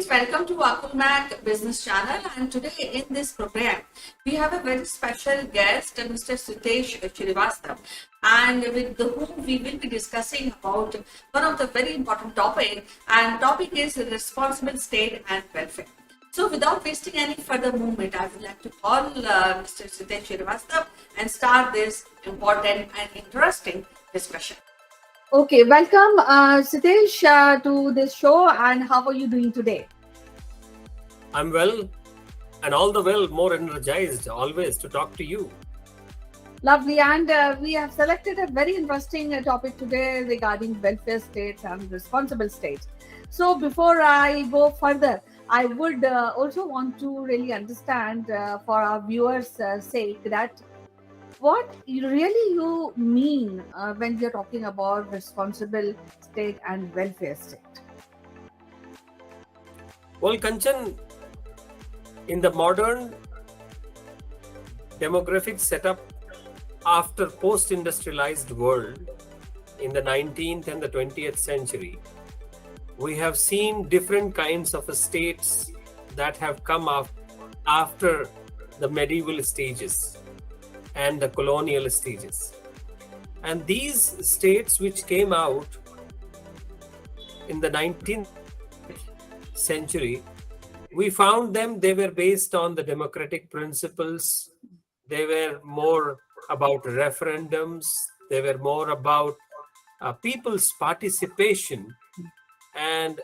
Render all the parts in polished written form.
welcome to Akumak Business Channel. And today in this program, we have a very special guest, Mr. Sitesh Srivastava, and with whom we will be discussing about one of the very important topic, and topic is responsible state and welfare. So without wasting any further movement, I would like to call Mr. Sitesh Srivastava and start this important and interesting discussion. Okay, welcome Sitesh to this show, and how are you doing today? I'm well, and all the well, more energized always to talk to you. Lovely, and we have selected a very interesting topic today regarding welfare states and responsible states. So before I go further, I would also want to really understand for our viewers' sake that what you mean when you're talking about responsible state and welfare state. Well, Kanchan, in the modern demographic setup after post-industrialized world in the 19th and the 20th century, we have seen different kinds of states that have come up after the medieval stages and the colonial stages. And these states which came out in the 19th century, we found they were based on the democratic principles. They were more about referendums. They were more about people's participation. And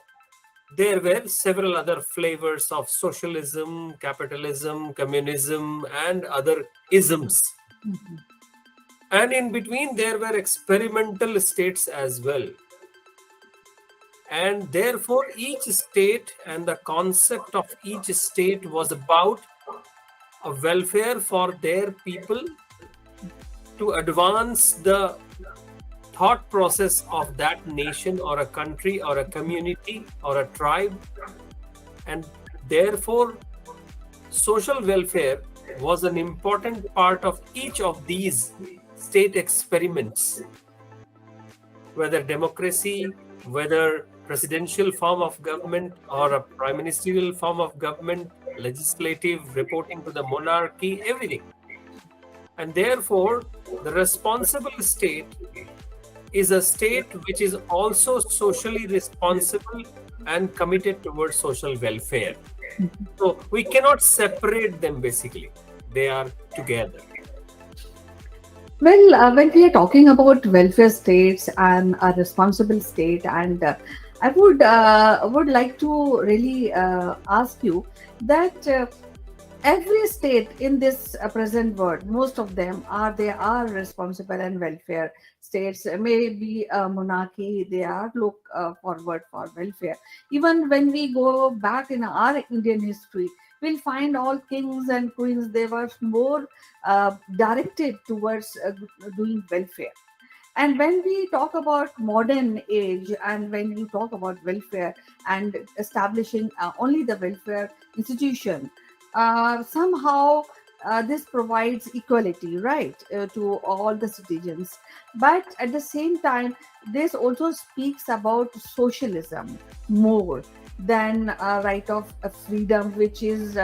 there were several other flavors of socialism, capitalism, communism, and other isms. Mm-hmm. And in between, there were experimental states as well. And therefore, each state and the concept of each state was about a welfare for their people to advance the thought process of that nation or a country or a community or a tribe. And therefore, social welfare was an important part of each of these state experiments, whether democracy, whether presidential form of government or a prime ministerial form of government, legislative, reporting to the monarchy, everything. And therefore, the responsible state is a state which is also socially responsible and committed towards social welfare. So we cannot separate them basically. They are together. Well, when we are talking about welfare states and a responsible state, and I would like to really ask you that every state in this present world, most of them are responsible and welfare states. Maybe a monarchy, they are look forward for welfare. Even when we go back in our Indian history, we'll find all kings and queens, they were more directed towards doing welfare. And when we talk about modern age, and when you talk about welfare and establishing only the welfare institution, somehow this provides equality, right, to all the citizens. But at the same time, this also speaks about socialism more than right of freedom, which is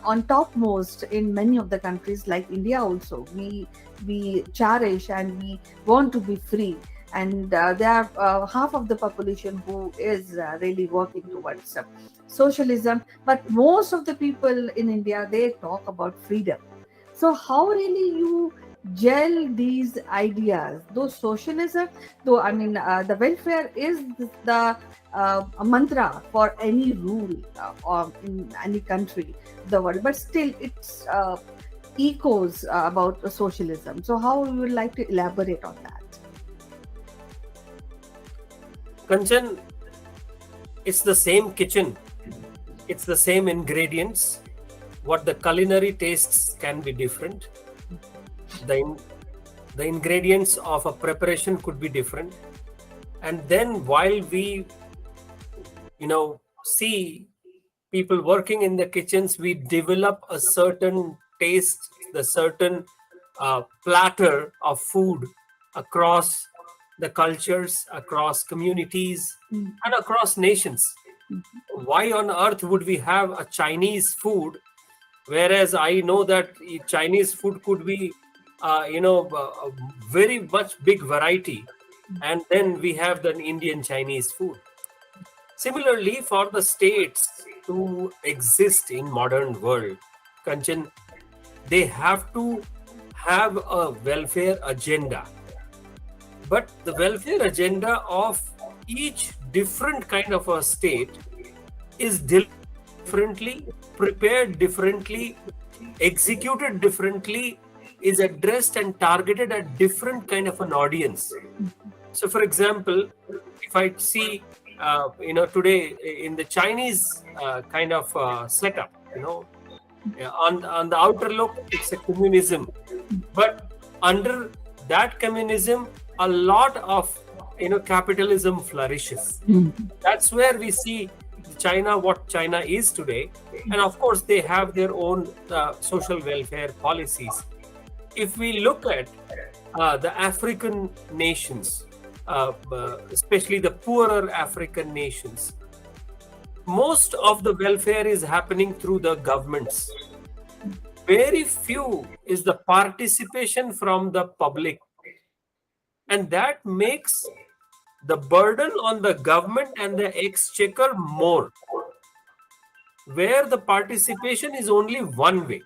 on topmost in many of the countries like India. Also, we cherish and we want to be free, and there are half of the population who is really working towards socialism. But most of the people in India, they talk about freedom. So how really you gel these ideas, though socialism, though I mean the welfare is the a mantra for any rule or in any country of the world, but still it's echoes about socialism. So how you would like to elaborate on that? Kanchan, it's the same kitchen. It's the same ingredients. What the culinary tastes can be different. The ingredients of a preparation could be different. And then while we, see people working in the kitchens, we develop a certain taste, the certain platter of food across the cultures, across communities, and across nations. Why on earth would we have a Chinese food, whereas I know that Chinese food could be, a very much big variety, and then we have the Indian Chinese food. Similarly, for the states to exist in modern world, Kanchan, they have to have a welfare agenda. But the welfare agenda of each different kind of a state is differently, prepared differently, executed differently, is addressed and targeted at different kind of an audience. So, for example, if I see, today in the Chinese kind of setup, on the outer look, it's a communism, but under that communism, a lot of capitalism flourishes. That's where we see China, what China is today, and of course they have their own social welfare policies. If we look at the African nations, especially the poorer African nations, most of the welfare is happening through the governments. Very few is the participation from the public, and that makes the burden on the government and the exchequer more, where the participation is only one way.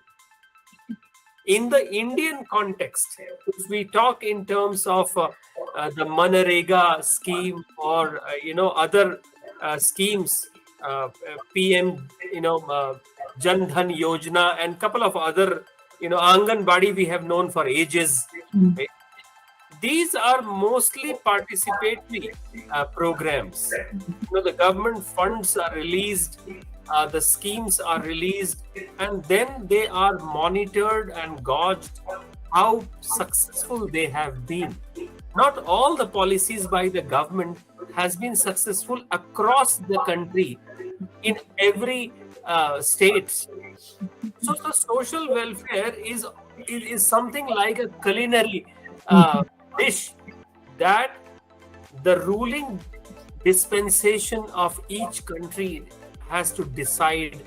In the Indian context, if we talk in terms of the Manrega scheme or other schemes, PM, Jan Dhan Yojana, and couple of other, Anganwadi we have known for ages. Right? These are mostly participatory programs. The government funds are released, the schemes are released, and then they are monitored and gauged how successful they have been. Not all the policies by the government has been successful across the country in every state. So the social welfare is something like a culinary dish that the ruling dispensation of each country has to decide,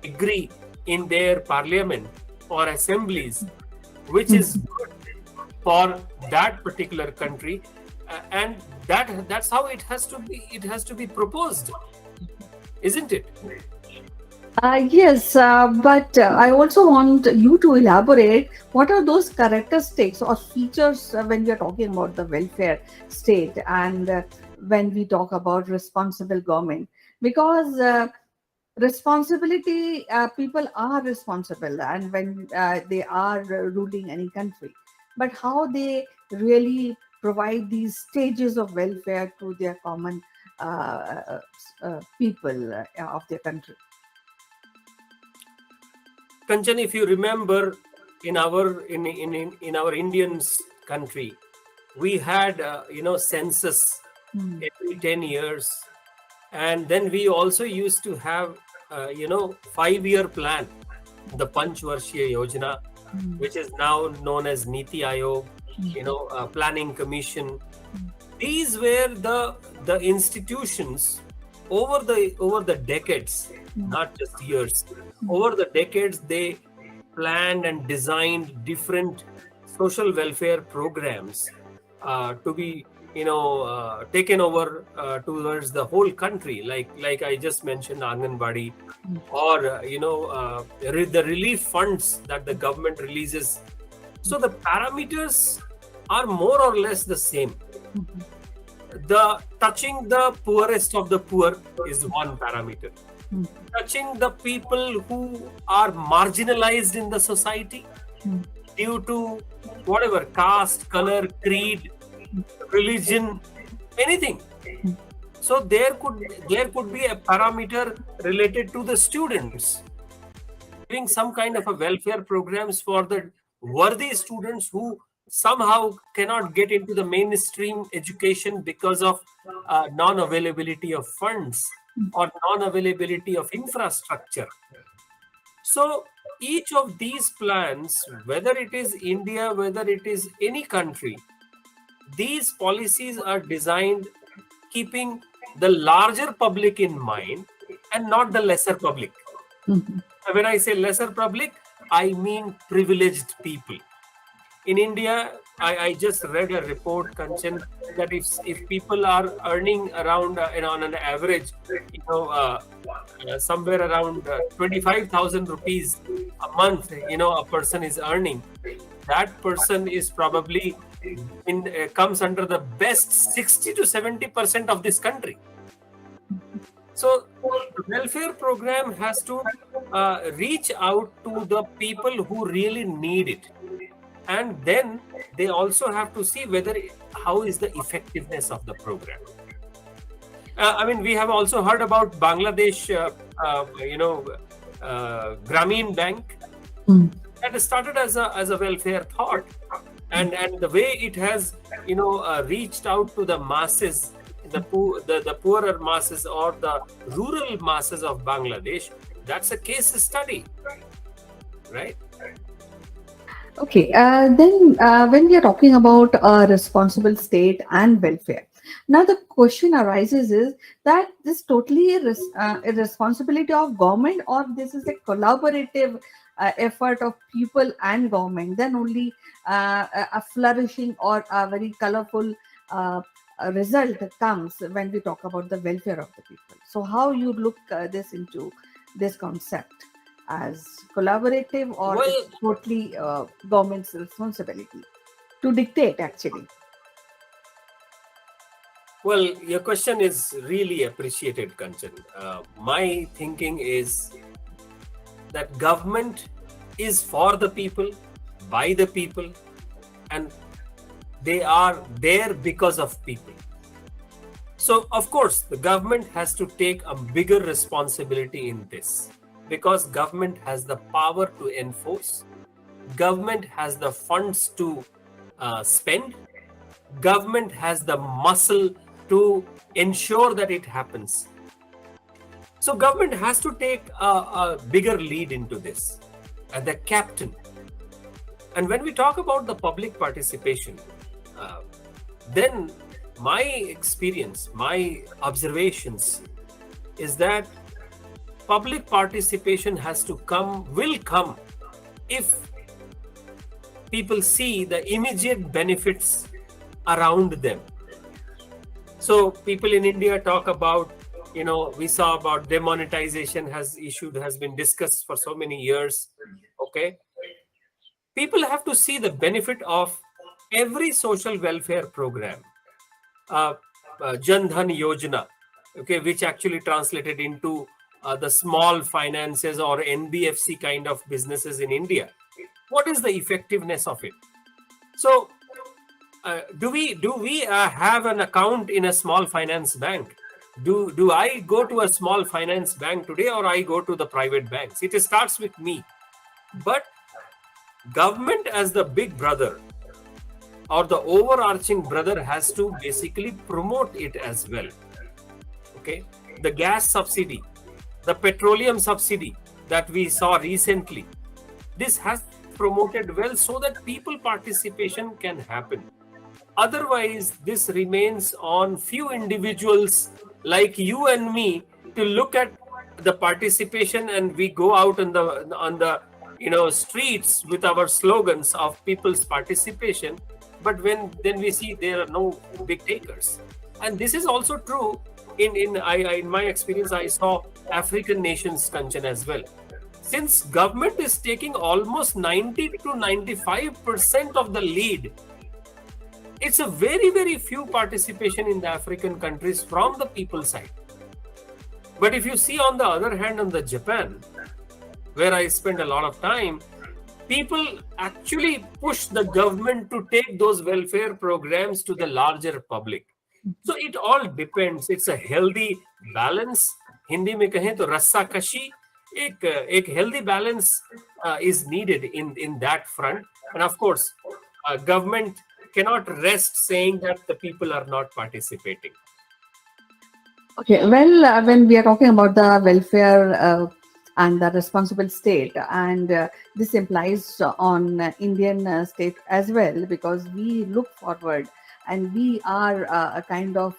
agree in their parliament or assemblies, which is good for that particular country, and that's how it has to be proposed, isn't it? Yes, but I also want you to elaborate what are those characteristics or features when we are talking about the welfare state and when we talk about responsible government. Because responsibility, people are responsible, and when they are ruling any country, but how they really provide these stages of welfare to their common people of their country. Kanchan, if you remember, in our Indian country, we had census every 10 years, and then we also used to have 5-year plan, the Panchvarshya Yojana, which is now known as Niti Aayog, Planning Commission. These were the institutions over the decades, not just years. Over the decades, they planned and designed different social welfare programs to be taken over towards the whole country, like I just mentioned, Anganwadi, or the relief funds that the government releases. So the parameters are more or less the same. The touching the poorest of the poor is one parameter. Touching the people who are marginalized in the society due to whatever caste, color, creed, religion, anything. So there could be a parameter related to the students, giving some kind of a welfare programs for the worthy students who somehow cannot get into the mainstream education because of non-availability of funds or non-availability of infrastructure. So each of these plans, whether it is India, whether it is any country, these policies are designed keeping the larger public in mind and not the lesser public. Mhm. When I say lesser public, I mean privileged people. In India, I just read a report, Kanchan, that if people are earning around, on an average, somewhere around 25,000 rupees a month, a person is earning, that person is probably comes under the best 60 to 70% of this country. So the welfare program has to reach out to the people who really need it, and then they also have to see how is the effectiveness of the program. I mean, we have also heard about Bangladesh, Grameen Bank, Mm. that started as a welfare thought, and the way it has reached out to the masses, the poorer masses or the rural masses of Bangladesh, that's a case study, right? Okay, then when we are talking about a responsible state and welfare, now the question arises is that this totally a responsibility of government, or this is a collaborative effort of people and government, then only a flourishing or a very colorful result comes when we talk about the welfare of the people. So how you look this into this concept? As collaborative, or Well, it's totally government's responsibility to dictate actually? well, your question is really appreciated, Kanchan. My thinking is that government is for the people, by the people, and they are there because of people. So, of course, the government has to take a bigger responsibility in this, because government has the power to enforce, government has the funds to spend, government has the muscle to ensure that it happens. So government has to take a bigger lead into this, as the captain. And when we talk about the public participation, then my experience, my observations is that public participation will come if people see the immediate benefits around them. So people in India talk about, we saw about demonetization has been discussed for so many years. Okay. People have to see the benefit of every social welfare program. Jan Dhan Yojana, okay, which actually translated into the small finances or NBFC kind of businesses in India. What is the effectiveness of it? So, do we have an account in a small finance bank? Do I go to a small finance bank today, or I go to the private banks? It starts with me. But government as the big brother or the overarching brother has to basically promote it as well. Okay, the gas subsidy, the petroleum subsidy that we saw recently, this has promoted well so that people participation can happen. Otherwise, this remains on few individuals like you and me to look at the participation, and we go out on the streets with our slogans of people's participation. But then we see there are no big takers, and this is also true in my experience. I saw African nations, Kanchan, as well. Since government is taking almost 90 to 95% of the lead, it's a very, very few participation in the African countries from the people side. But if you see on the other hand, on the Japan, where I spend a lot of time, people actually push the government to take those welfare programs to the larger public. So it all depends. It's a healthy balance. Hindi mein kahe to rassa kashi. Ek healthy balance is needed in that front. And of course, government cannot rest saying that the people are not participating. Okay, well, when we are talking about the welfare and the responsible state, and this implies on Indian state as well, because we look forward and we are a kind of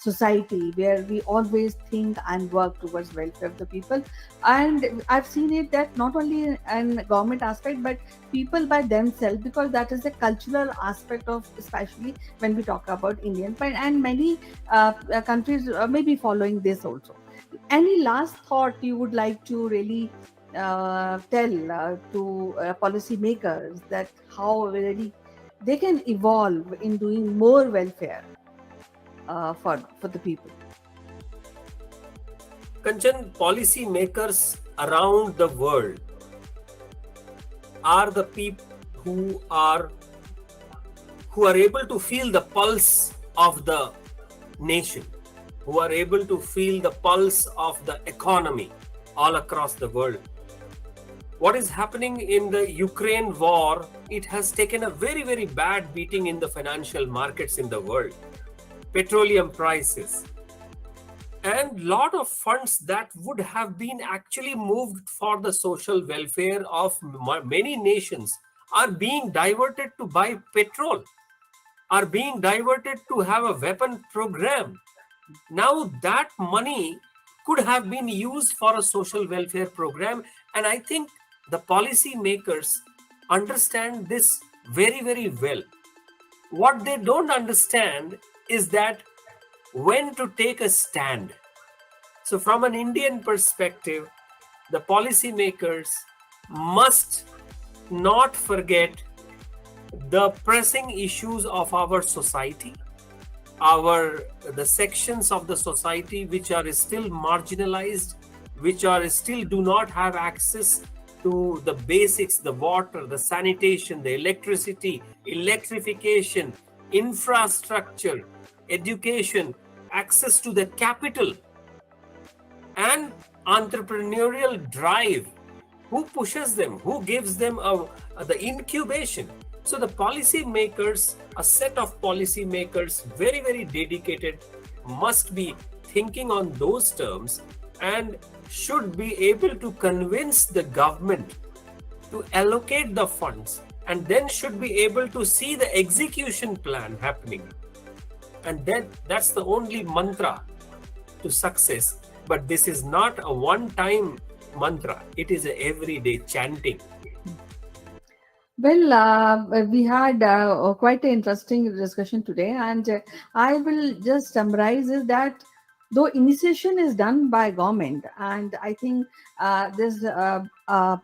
society where we always think and work towards welfare of the people. And I've seen it that not only in government aspect, but people by themselves, because that is a cultural aspect of, especially when we talk about Indian, and many countries may be following this also. Any last thought you would like to really tell to policymakers, that how really they can evolve in doing more welfare for the people? Kanchan, policy makers around the world are the people who are able to feel the pulse of the nation, who are able to feel the pulse of the economy all across the world. What is happening in the Ukraine war, it has taken a very, very bad beating in the financial markets in the world. Petroleum prices and lot of funds that would have been actually moved for the social welfare of many nations are being diverted to buy petrol, are being diverted to have a weapon program. Now that money could have been used for a social welfare program, and I think the policy makers understand this very, very well. What they don't understand is that when to take a stand. So from an Indian perspective, the policy makers must not forget the pressing issues of our society, the sections of the society which are still marginalized, which are still do not have access to the basics, the water, the sanitation, the electricity, electrification, infrastructure, education, access to the capital, and entrepreneurial drive. Who pushes them? Who gives them the incubation? So the policy makers, a set of policy makers, very, very dedicated, must be thinking on those terms and should be able to convince the government to allocate the funds, and then should be able to see the execution plan happening. And that's the only mantra to success. But this is not a one-time mantra. It is an everyday chanting. Well, we had quite an interesting discussion today, and I will just summarize is that though initiation is done by government, and I think there's a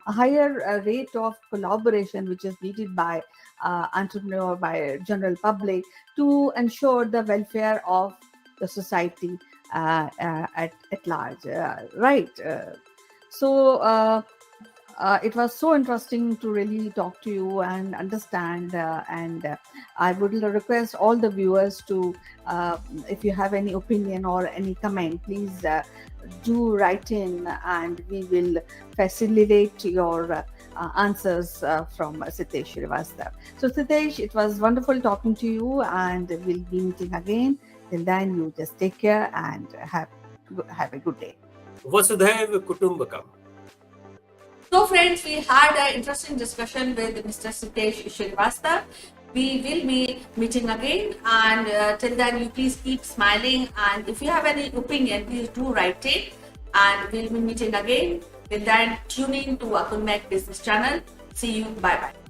higher rate of collaboration which is needed by entrepreneur, by general public, to ensure the welfare of the society at large, right? So it was so interesting to really talk to you and understand. And I would request all the viewers to, if you have any opinion or any comment, please do write in, and we will facilitate your answers from Sitesh Srivastava. So Sitesh, it was wonderful talking to you, and we'll be meeting again. Till then, you just take care and have a good day. Vasudhaiv Kutumbakam. So friends, we had an interesting discussion with Mr. Sitesh Srivastava. We will be meeting again, and till then you please keep smiling, and if you have any opinion, please do write it, and we'll be meeting again. Till then, tune in to Unmissable Business Channel. See you. Bye bye.